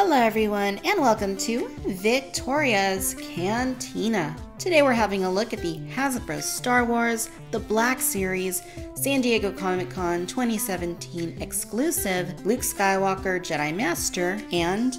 Hello everyone and welcome to Victoria's Cantina. Today we're having a look at the Hasbro Star Wars The Black Series San Diego Comic-Con 2017 exclusive Luke Skywalker Jedi Master and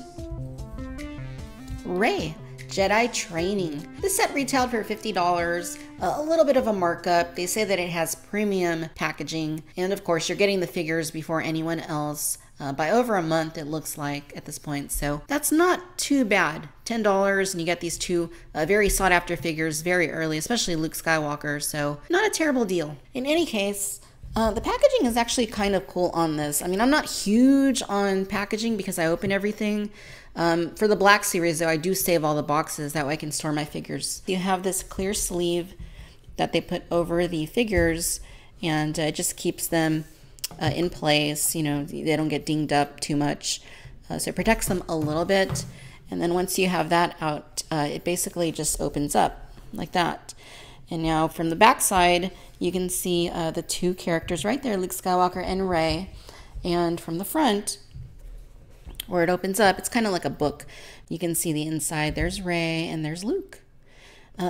REY Jedi Training. This set retailed for $50, a little bit of a markup. They say that it has premium packaging, and of course you're getting the figures before anyone else. By over a month, it looks like at this point. So that's not too bad. $10 and you get these two very sought after figures very early, especially Luke Skywalker. So not a terrible deal. In any case, the packaging is actually kind of cool on this. I mean, I'm not huge on packaging because I open everything. For the Black Series though, I do save all the boxes. That way I can store my figures. You have this clear sleeve that they put over the figures and it just keeps them in place, you know, they don't get dinged up too much. So it protects them a little bit. And then once you have that out, it basically just opens up like that. And now from the back side, you can see the two characters right there, Luke Skywalker and REY. And from the front, where it opens up, it's kind of like a book. You can see the inside. There's REY and there's Luke.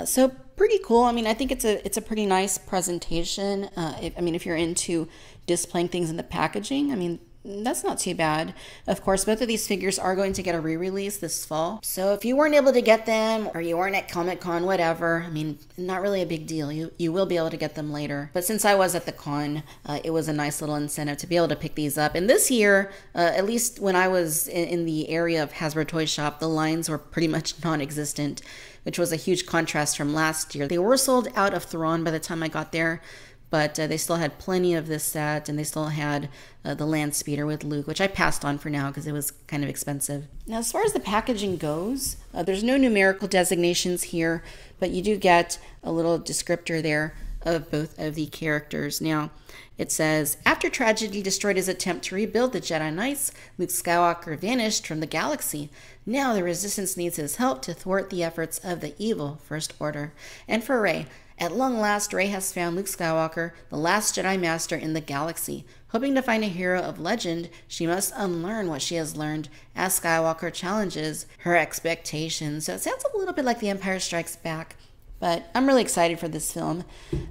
So pretty cool. I mean, I think it's a pretty nice presentation. If you're into displaying things in the packaging, I mean, that's not too bad. Of course, both of these figures are going to get a re-release this fall. So if you weren't able to get them or you weren't at Comic-Con, whatever, I mean, not really a big deal. You will be able to get them later. But since I was at the con, it was a nice little incentive to be able to pick these up. And this year, at least when I was in the area of Hasbro Toy Shop, the lines were pretty much non-existent, which was a huge contrast from last year. They were sold out of Thrawn by the time I got there, but they still had plenty of this set, and they still had the land speeder with Luke, which I passed on for now because it was kind of expensive. Now, as far as the packaging goes, there's no numerical designations here, but you do get a little descriptor there of both of the characters. Now, it says, after tragedy destroyed his attempt to rebuild the Jedi Knights, Luke Skywalker vanished from the galaxy. Now the Resistance needs his help to thwart the efforts of the evil First Order. And for REY, at long last, REY has found Luke Skywalker, the last Jedi Master in the galaxy. Hoping to find a hero of legend, she must unlearn what she has learned as Skywalker challenges her expectations. So it sounds a little bit like The Empire Strikes Back. But I'm really excited for this film.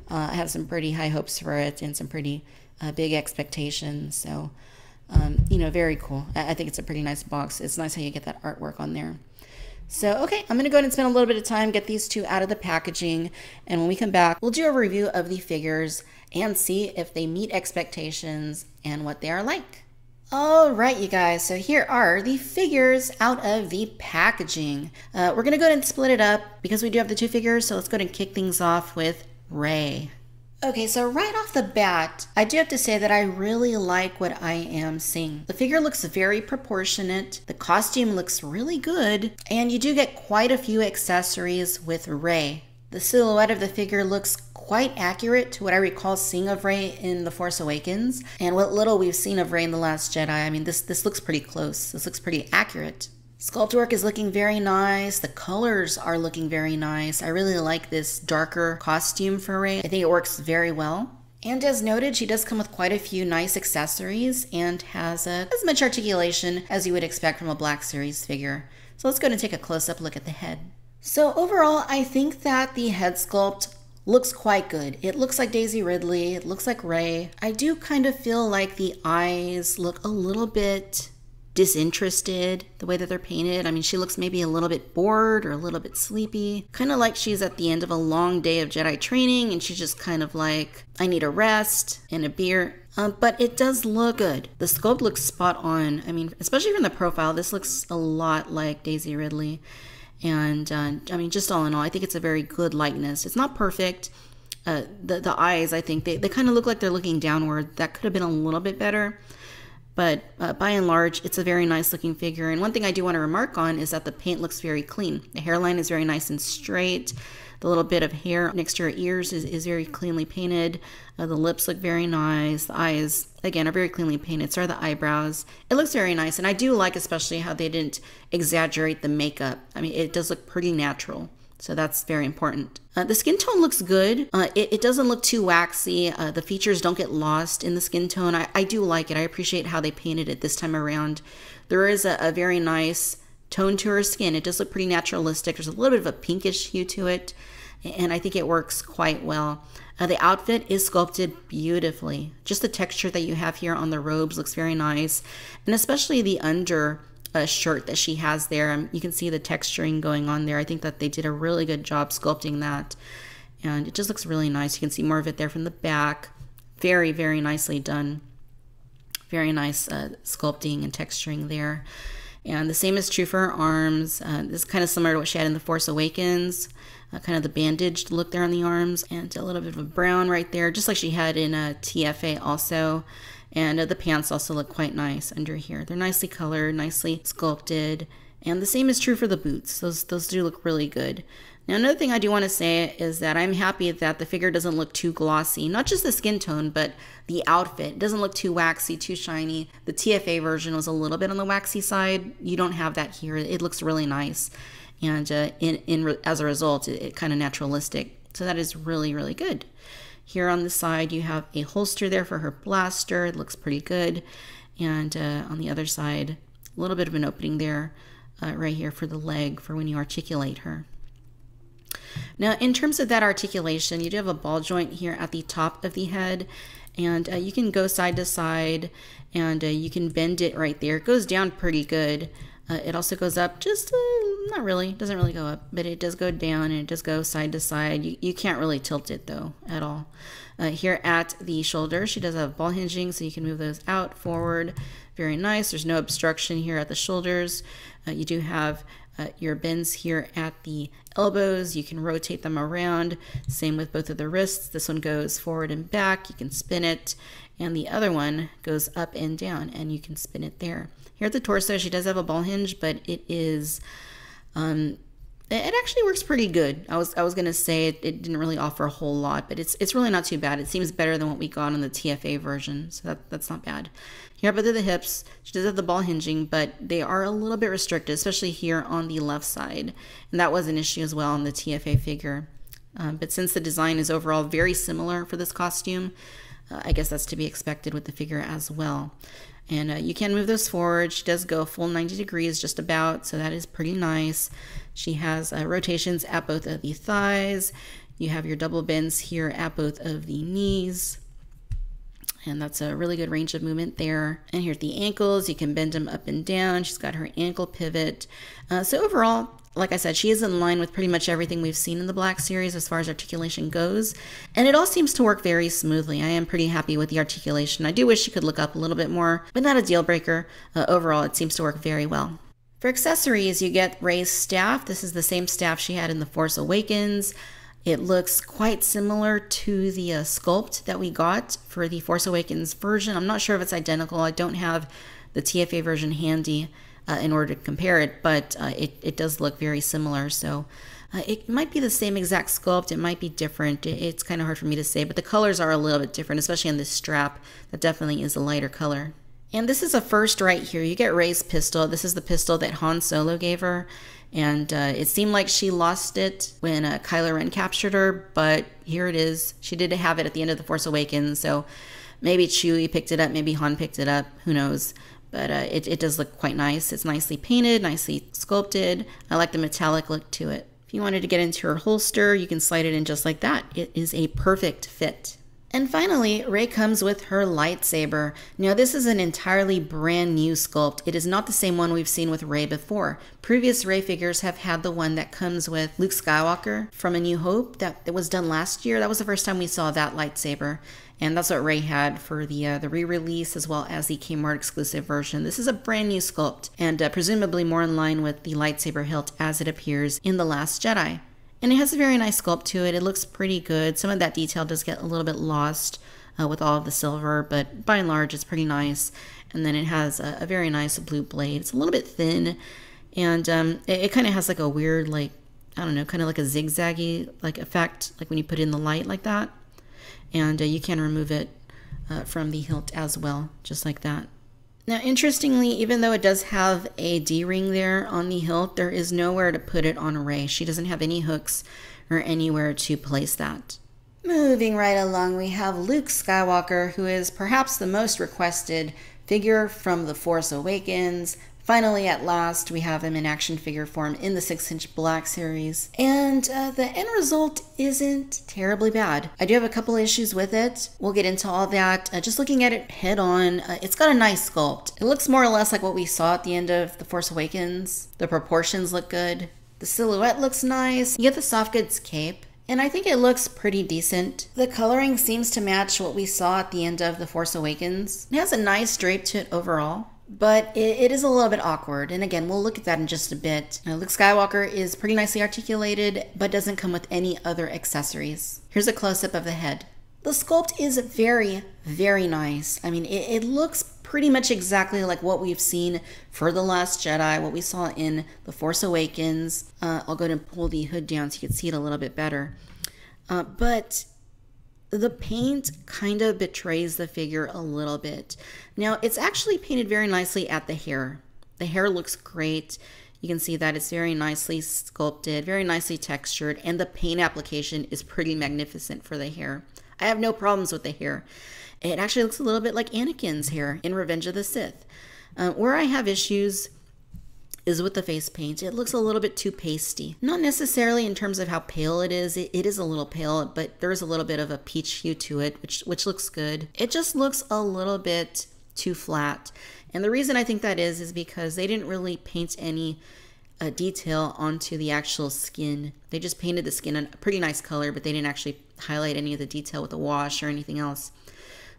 I have some pretty high hopes for it and some pretty big expectations. So, very cool. I think it's a pretty nice box. It's nice how you get that artwork on there. So, okay, I'm going to go ahead and spend a little bit of time, get these two out of the packaging. And when we come back, we'll do a review of the figures and see if they meet expectations and what they are like. All right, you guys, so here are the figures out of the packaging. We're going to go ahead and split it up because we do have the two figures, so let's go ahead and kick things off with REY. Okay, so right off the bat, I do have to say that I really like what I am seeing. The figure looks very proportionate, the costume looks really good, and you do get quite a few accessories with REY. The silhouette of the figure looks quite accurate to what I recall seeing of REY in The Force Awakens. And what little we've seen of REY in The Last Jedi, I mean, this looks pretty close. This looks pretty accurate. Sculpt work is looking very nice. The colors are looking very nice. I really like this darker costume for REY. I think it works very well. And as noted, she does come with quite a few nice accessories and has as much articulation as you would expect from a Black Series figure. So let's go ahead and take a close-up look at the head. So overall, I think that the head sculpt looks quite good. It looks like Daisy Ridley. It looks like REY. I do kind of feel like the eyes look a little bit disinterested, the way that they're painted. I mean, she looks maybe a little bit bored or a little bit sleepy. Kind of like she's at the end of a long day of Jedi training and she's just kind of like, I need a rest and a beer. But it does look good. The sculpt looks spot on. I mean, especially from the profile, this looks a lot like Daisy Ridley. And I mean, just all in all, I think it's a very good likeness. It's not perfect. The eyes, I think, they kind of look like they're looking downward. That could have been a little bit better. But by and large, it's a very nice looking figure. And one thing I do want to remark on is that the paint looks very clean. The hairline is very nice and straight. The little bit of hair next to her ears is very cleanly painted. The lips look very nice. The eyes, again, are very cleanly painted. So are the eyebrows. It looks very nice. And I do like especially how they didn't exaggerate the makeup. I mean, it does look pretty natural. So that's very important. The skin tone looks good. It doesn't look too waxy. The features don't get lost in the skin tone. I do like it. I appreciate how they painted it this time around. There is a very nice tone to her skin. It does look pretty naturalistic. There's a little bit of a pinkish hue to it, and I think it works quite well. The outfit is sculpted beautifully. Just the texture that you have here on the robes looks very nice, and especially the under shirt that she has there. You can see the texturing going on there. I think that they did a really good job sculpting that, and it just looks really nice. You can see more of it there from the back. Very, very nicely done. Very nice sculpting and texturing there. And the same is true for her arms. This is kind of similar to what she had in The Force Awakens. Kind of the bandaged look there on the arms, and a little bit of a brown right there, just like she had in TFA also. And the pants also look quite nice under here. They're nicely colored, nicely sculpted. And the same is true for the boots. Those do look really good. Now, another thing I do want to say is that I'm happy that the figure doesn't look too glossy. Not just the skin tone, but the outfit. It doesn't look too waxy, too shiny. The TFA version was a little bit on the waxy side. You don't have that here. It looks really nice. And as a result, it kind of naturalistic. So that is really, really good. Here on the side, you have a holster there for her blaster. It looks pretty good. And on the other side, a little bit of an opening there right here for the leg for when you articulate her. Now, in terms of that articulation, you do have a ball joint here at the top of the head. And you can go side to side, and you can bend it right there. It goes down pretty good. It also goes up just, not really, doesn't really go up, but it does go down, and it does go side to side. You can't really tilt it though, at all. Here at the shoulder, she does have ball hinging, so you can move those out, forward. Very nice. There's no obstruction here at the shoulders. You do have your bends here at the elbows. You can rotate them around. Same with both of the wrists. This one goes forward and back. You can spin it, and the other one goes up and down, and you can spin it there. Here at the torso, she does have a ball hinge, but it is, it actually works pretty good. I was gonna say it didn't really offer a whole lot, but it's really not too bad. It seems better than what we got on the TFA version, so that's not bad. Here up under the hips, she does have the ball hinging, but they are a little bit restricted, especially here on the left side, and that was an issue as well on the TFA figure. But since the design is overall very similar for this costume, I guess that's to be expected with the figure as well. And you can move those forward. She does go full 90 degrees just about, so that is pretty nice. She has rotations at both of the thighs. You have your double bends here at both of the knees. And that's a really good range of movement there. And here at the ankles, you can bend them up and down. She's got her ankle pivot. So overall, like I said, she is in line with pretty much everything we've seen in the Black Series as far as articulation goes. And it all seems to work very smoothly. I am pretty happy with the articulation. I do wish she could look up a little bit more, but not a deal breaker. Overall, it seems to work very well. For accessories, you get Rey's staff. This is the same staff she had in The Force Awakens. It looks quite similar to the sculpt that we got for the Force Awakens version. I'm not sure if it's identical. I don't have the TFA version handy in order to compare it, but it does look very similar. So it might be the same exact sculpt. It might be different. It's kind of hard for me to say, but the colors are a little bit different, especially on this strap. That definitely is a lighter color. And this is a first right here. You get Rey's pistol. This is the pistol that Han Solo gave her. And it seemed like she lost it when Kylo Ren captured her, but here it is. She did have it at the end of The Force Awakens, so maybe Chewie picked it up, maybe Han picked it up, who knows. But it does look quite nice. It's nicely painted, nicely sculpted. I like the metallic look to it. If you wanted to get into her holster, you can slide it in just like that. It is a perfect fit. And finally, Rey comes with her lightsaber. Now, this is an entirely brand new sculpt. It is not the same one we've seen with Rey before. Previous Rey figures have had the one that comes with Luke Skywalker from A New Hope that was done last year. That was the first time we saw that lightsaber. And that's what Rey had for the re-release as well as the Kmart exclusive version. This is a brand new sculpt and presumably more in line with the lightsaber hilt as it appears in The Last Jedi. And it has a very nice sculpt to it. It looks pretty good. Some of that detail does get a little bit lost with all of the silver, but by and large, it's pretty nice. And then it has a very nice blue blade. It's a little bit thin, and it kind of has like a weird, like, I don't know, kind of like a zigzaggy like effect, like when you put in the light like that. And you can remove it from the hilt as well, just like that. Now, interestingly, even though it does have a D-ring there on the hilt, there is nowhere to put it on Rey. She doesn't have any hooks or anywhere to place that. Moving right along, we have Luke Skywalker, who is perhaps the most requested figure from The Force Awakens. Finally, at last, we have him in action figure form in the 6-inch black series. And the end result isn't terribly bad. I do have a couple issues with it. We'll get into all that. Just looking at it head on, it's got a nice sculpt. It looks more or less like what we saw at the end of The Force Awakens. The proportions look good. The silhouette looks nice. You get the soft goods cape, and I think it looks pretty decent. The coloring seems to match what we saw at the end of The Force Awakens. It has a nice drape to it overall, but it is a little bit awkward. And again, we'll look at that in just a bit. Now, Luke Skywalker is pretty nicely articulated, but doesn't come with any other accessories. Here's a close-up of the head. The sculpt is very, very nice. I mean, it looks pretty much exactly like what we've seen for The Last Jedi, what we saw in The Force Awakens. I'll go ahead and pull the hood down so you can see it a little bit better. But the paint kind of betrays the figure a little bit. Now, it's actually painted very nicely at the hair. The hair looks great. You can see that it's very nicely sculpted, very nicely textured, and the paint application is pretty magnificent for the hair. I have no problems with the hair. It actually looks a little bit like Anakin's hair in Revenge of the Sith. Where I have issues is with the face paint. It looks a little bit too pasty. Not necessarily in terms of how pale it is. It is a little pale, but there is a little bit of a peach hue to it, which looks good. It just looks a little bit too flat. And the reason I think that is because they didn't really paint any detail onto the actual skin. They just painted the skin a pretty nice color, but they didn't actually highlight any of the detail with a wash or anything else.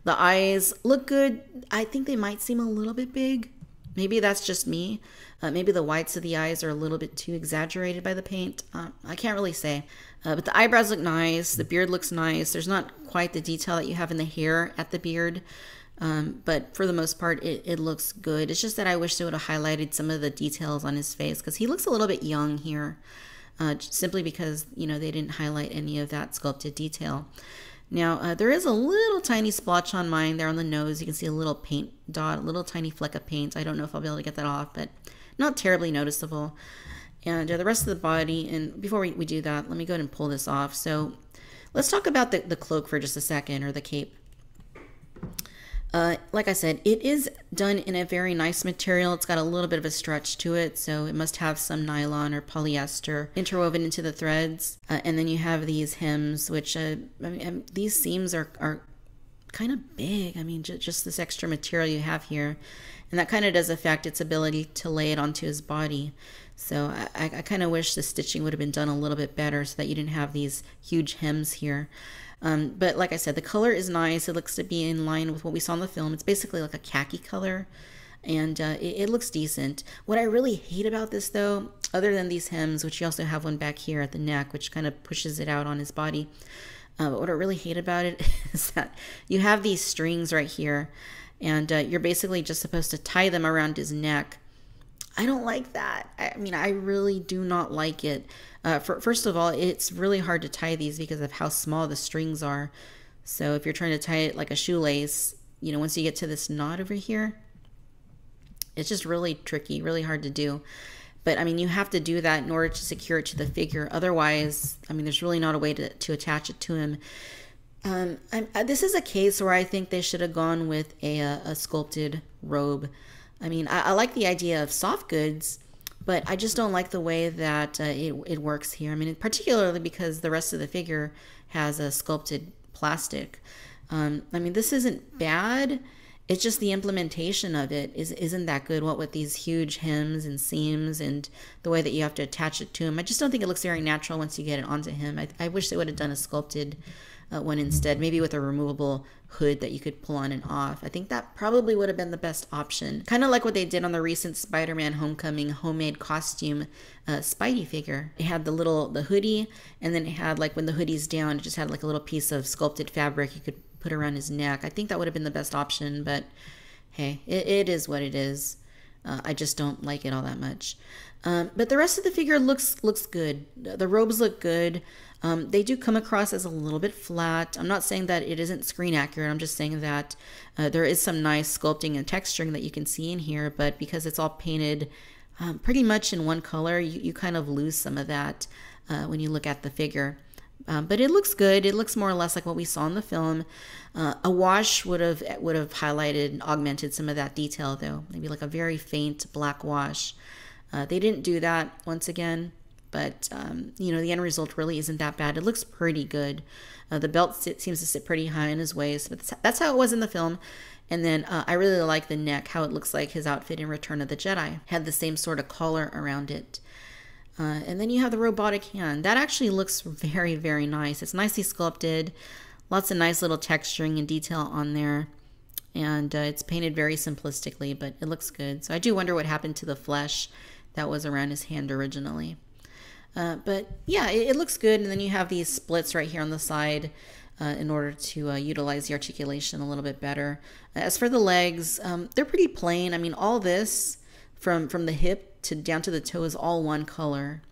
The eyes look good. I think they might seem a little bit big. Maybe that's just me. Maybe the whites of the eyes are a little bit too exaggerated by the paint. I can't really say. But the eyebrows look nice. The beard looks nice. There's not quite the detail that you have in the hair at the beard. But for the most part, it looks good. It's just that I wish they would have highlighted some of the details on his face because he looks a little bit young here. Simply because, you know, they didn't highlight any of that sculpted detail. Now, there is a little tiny splotch on mine there on the nose. You can see a little paint dot, a little tiny fleck of paint. I don't know if I'll be able to get that off, but not terribly noticeable. And the rest of the body, and before we do that, let me go ahead and pull this off. So let's talk about the cloak for just a second, or the cape. Like I said, it is done in a very nice material. It's got a little bit of a stretch to it, so it must have some nylon or polyester interwoven into the threads. And then you have these hems, which these seams are kind of big. I mean, just this extra material you have here. And that kind of does affect its ability to lay it onto his body. So I kind of wish the stitching would have been done a little bit better so that you didn't have these huge hems here. But like I said, the color is nice. It looks to be in line with what we saw in the film. It's basically like a khaki color, and it looks decent. What I really hate about this, though, other than these hems, which you also have one back here at the neck, which kind of pushes it out on his body, but what I really hate about it is that you have these strings right here, and you're basically just supposed to tie them around his neck. I don't like that. I mean, I really do not like it. First of all, it's really hard to tie these because of how small the strings are. So if you're trying to tie it like a shoelace, you know, once you get to this knot over here, it's just really tricky, really hard to do. But I mean, you have to do that in order to secure it to the figure. Otherwise, I mean, there's really not a way to attach it to him. This is a case where I think they should have gone with a sculpted robe. I mean, I like the idea of soft goods, but I just don't like the way that it works here. I mean, particularly because the rest of the figure has a sculpted plastic. I mean, this isn't bad. It's just the implementation of it isn't that good. What with these huge hems and seams and the way that you have to attach it to him. I just don't think it looks very natural once you get it onto him. I wish they would have done a sculpted one instead, maybe with a removable hood that you could pull on and off. I think that probably would have been the best option. Kind of like what they did on the recent Spider-Man Homecoming homemade costume Spidey figure. It had the hoodie, and then it had, like, when the hoodie's down, it just had like a little piece of sculpted fabric you could put around his neck. I think that would have been the best option, but hey, it is what it is. I just don't like it all that much. But the rest of the figure looks good. The robes look good. They do come across as a little bit flat. I'm not saying that it isn't screen accurate. I'm just saying that there is some nice sculpting and texturing that you can see in here, but because it's all painted pretty much in one color, you kind of lose some of that when you look at the figure. But it looks good. It looks more or less like what we saw in the film. A wash would have highlighted and augmented some of that detail, though. Maybe like a very faint black wash. They didn't do that once again, but you know, the end result really isn't that bad. It looks pretty good. The belt seems to sit pretty high in his waist, but that's how it was in the film. And then I really like the neck, how it looks like his outfit in Return of the Jedi. Had the same sort of collar around it. And then you have the robotic hand. That actually looks very, very nice. It's nicely sculpted. Lots of nice little texturing and detail on there. And it's painted very simplistically, but it looks good. So I do wonder what happened to the flesh that was around his hand originally. But yeah, it looks good. And then you have these splits right here on the side in order to utilize the articulation a little bit better. As for the legs, they're pretty plain. I mean, all this from the hip to down to the toe is all one color.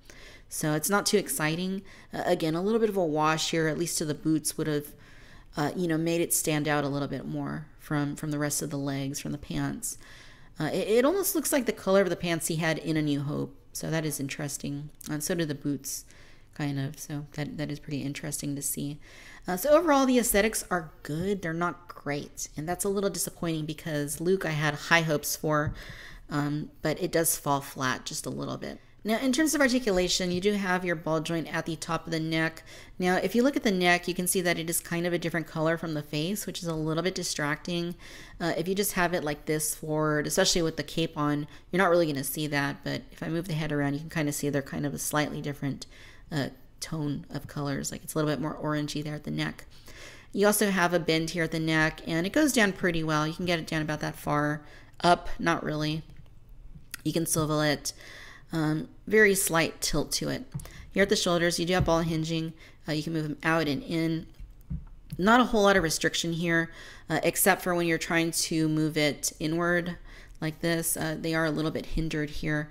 So it's not too exciting. Again, a little bit of a wash here, at least to the boots, would have you know, made it stand out a little bit more from the rest of the legs, from the pants. It almost looks like the color of the pants he had in A New Hope. So that is interesting. And so do the boots, kind of. So that is pretty interesting to see. So overall, the aesthetics are good. They're not great. And that's a little disappointing because Luke I had high hopes for, but it does fall flat just a little bit. Now, in terms of articulation, you do have your ball joint at the top of the neck. Now, if you look at the neck, you can see that it is kind of a different color from the face, which is a little bit distracting. If you just have it like this forward, especially with the cape on, you're not really going to see that. But if I move the head around, you can kind of see they're kind of a slightly different tone of colors. Like it's a little bit more orangey there at the neck. You also have a bend here at the neck, and it goes down pretty well. You can get it down about that far. Up, not really. You can swivel it. Very slight tilt to it. Here at the shoulders, you do have ball hinging. You can move them out and in. Not a whole lot of restriction here, except for when you're trying to move it inward like this. They are a little bit hindered here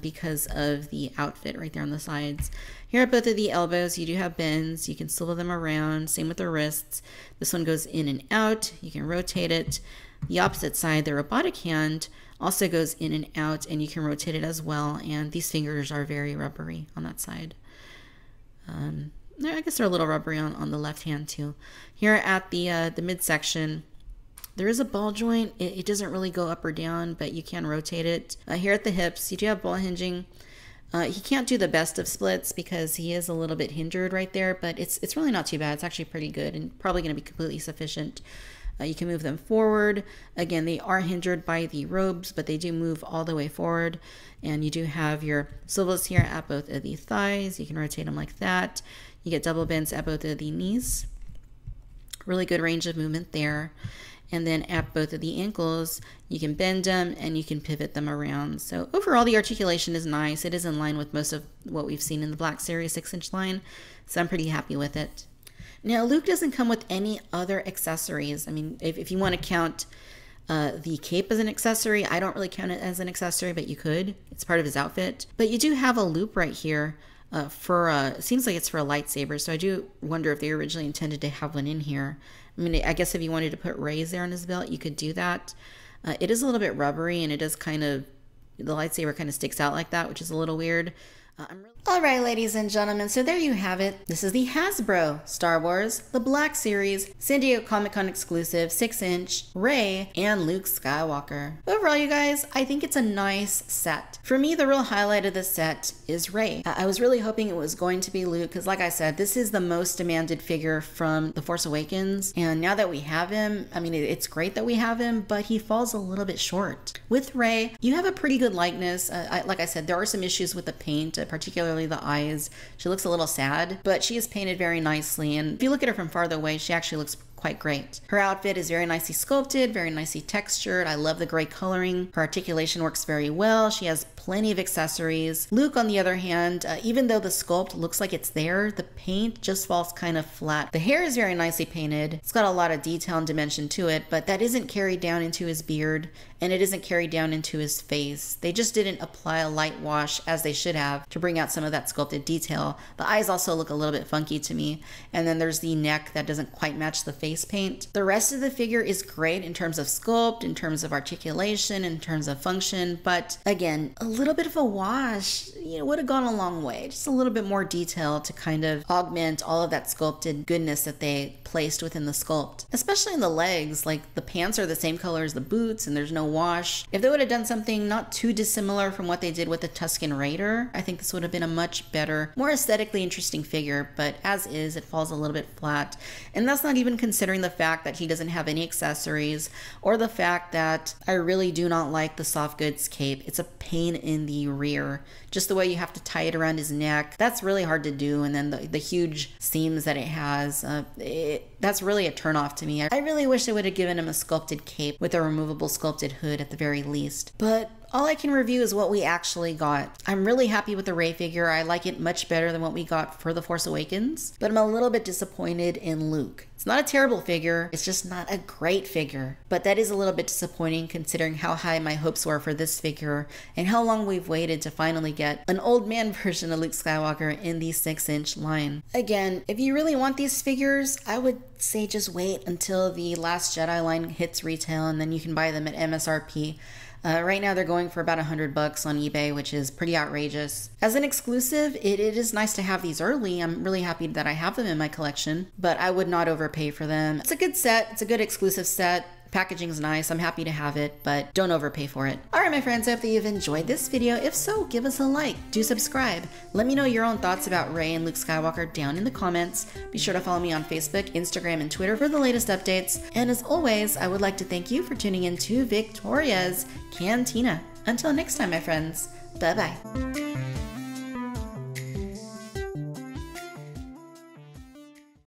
because of the outfit right there on the sides. Here at both of the elbows, you do have bends. You can swivel them around. Same with the wrists. This one goes in and out. You can rotate it. The opposite side, the robotic hand, also goes in and out, and you can rotate it as well. And these fingers are very rubbery on that side. I guess they're a little rubbery on the left hand too. Here at the midsection, there is a ball joint. It doesn't really go up or down, but you can rotate it. Here at the hips, you do have ball hinging. He can't do the best of splits because he is a little bit hindered right there, but it's really not too bad. It's actually pretty good and probably going to be completely sufficient. You can move them forward. Again, they are hindered by the robes, but they do move all the way forward. And you do have your swivels here at both of the thighs. You can rotate them like that. You get double bends at both of the knees. Really good range of movement there. And then at both of the ankles, you can bend them and you can pivot them around. So overall, the articulation is nice. It is in line with most of what we've seen in the Black Series 6-inch line. So I'm pretty happy with it. Now, Luke doesn't come with any other accessories. I mean, if you want to count the cape as an accessory, I don't really count it as an accessory, but you could. It's part of his outfit. But you do have a loop right here it seems like it's for a lightsaber. So I do wonder if they originally intended to have one in here. I mean, I guess if you wanted to put Rey's there on his belt, you could do that. It is a little bit rubbery, and it does the lightsaber kind of sticks out like that, which is a little weird. All right, ladies and gentlemen, so there you have it. This is the Hasbro Star Wars, the Black Series, San Diego Comic-Con exclusive 6-inch Rey and Luke Skywalker. Overall, you guys, I think it's a nice set. For me, the real highlight of this set is Rey. I was really hoping it was going to be Luke because, like I said, this is the most demanded figure from The Force Awakens. And now that we have him, I mean, it's great that we have him, but he falls a little bit short. With Rey, you have a pretty good likeness. Like I said, there are some issues with the paint, particularly the eyes. She looks a little sad, but she is painted very nicely, and if you look at her from farther away, she actually looks quite great. Her outfit is very nicely sculpted, very nicely textured. I love the gray coloring. Her articulation works very well. She has plenty of accessories. Luke, on the other hand, even though the sculpt looks like it's there, the paint just falls kind of flat. The hair is very nicely painted. It's got a lot of detail and dimension to it, but that isn't carried down into his beard, and it isn't carried down into his face. They just didn't apply a light wash as they should have to bring out some of that sculpted detail. The eyes also look a little bit funky to me, and then there's the neck that doesn't quite match the face paint. The rest of the figure is great in terms of sculpt, in terms of articulation, in terms of function, but again, a little bit of a wash, would have gone a long way. Just a little bit more detail to kind of augment all of that sculpted goodness that they placed within the sculpt, especially in the legs. Like, the pants are the same color as the boots and there's no wash. If they would have done something not too dissimilar from what they did with the Tusken Raider, I think this would have been a much better, more aesthetically interesting figure, but as is, it falls a little bit flat. And that's not even considering the fact that he doesn't have any accessories, or the fact that I really do not like the soft goods cape. It's a pain in the rear. Just the way you have to tie it around his neck, that's really hard to do. And then the huge seams that it has, that's really a turnoff to me. I really wish they would have given him a sculpted cape with a removable sculpted hood at the very least. But all I can review is what we actually got. I'm really happy with the Rey figure. I like it much better than what we got for The Force Awakens, but I'm a little bit disappointed in Luke. It's not a terrible figure, it's just not a great figure. But that is a little bit disappointing considering how high my hopes were for this figure and how long we've waited to finally get an old man version of Luke Skywalker in the 6-inch line. Again, if you really want these figures, I would say just wait until the Last Jedi line hits retail and then you can buy them at MSRP. Right now they're going for about $100 on eBay, which is pretty outrageous. As an exclusive, it is nice to have these early. I'm really happy that I have them in my collection, but I would not overpay for them. It's a good set. It's a good exclusive set. Packaging's nice. I'm happy to have it, but don't overpay for it. All right, my friends, I hope that you've enjoyed this video. If so, give us a like. Do subscribe. Let me know your own thoughts about Rey and Luke Skywalker down in the comments. Be sure to follow me on Facebook, Instagram, and Twitter for the latest updates. And as always, I would like to thank you for tuning in to Victoria's Cantina. Until next time, my friends. Bye-bye.